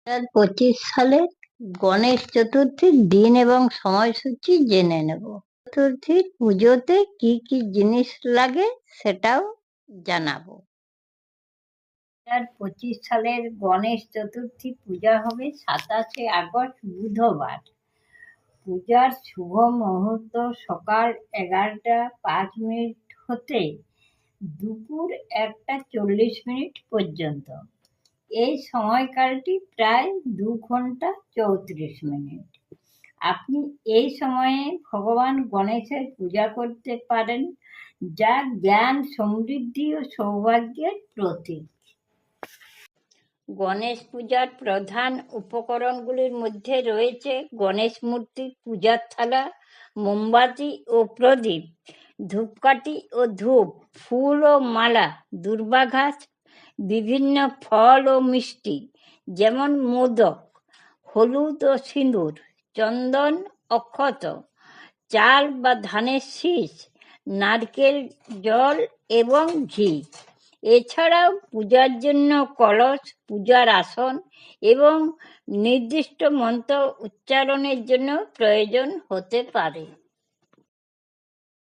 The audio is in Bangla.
2025 সালের গণেশ চতুর্থীর দিন এবং সময়সূচি জেনে নেব। চতুর্থীর পুজোতে কি কি জিনিস লাগে সেটাও জানাবো। 2025 সালের গণেশ চতুর্থী পূজা হবে 27শে আগস্ট বুধবার। পূজার শুভ মুহূর্ত সকাল 11টা 5 মিনিট হতে দুপুর 1টা 40 মিনিট পর্যন্ত। এই সময়কালটি প্রায় 2 ঘন্টা 34 মিনিট। আপনি এই সময়ে ভগবান গণেশের পূজা করতে পারেন, যা জ্ঞান, সমৃদ্ধি ও সৌভাগ্যের প্রতীক। গণেশ পূজার প্রধান উপকরণগুলির মধ্যে রয়েছে গণেশ মূর্তি, পূজার থালা, মোমবাতি ও প্রদীপ, ধূপকাঠি ও ধূপ, ফুল ও মালা, দুর্বাঘাস, বিভিন্ন ফল ও মিষ্টি যেমন মোদক, হলুদ ও সিঁদুর, চন্দন, অক্ষত, চাল বা ধানের শীষ, নারকেল, জল এবং ঘি। এছাড়াও পূজার জন্য কলস, পূজার আসন এবং নির্দিষ্ট মন্ত্র উচ্চারণের জন্য প্রয়োজন হতে পারে।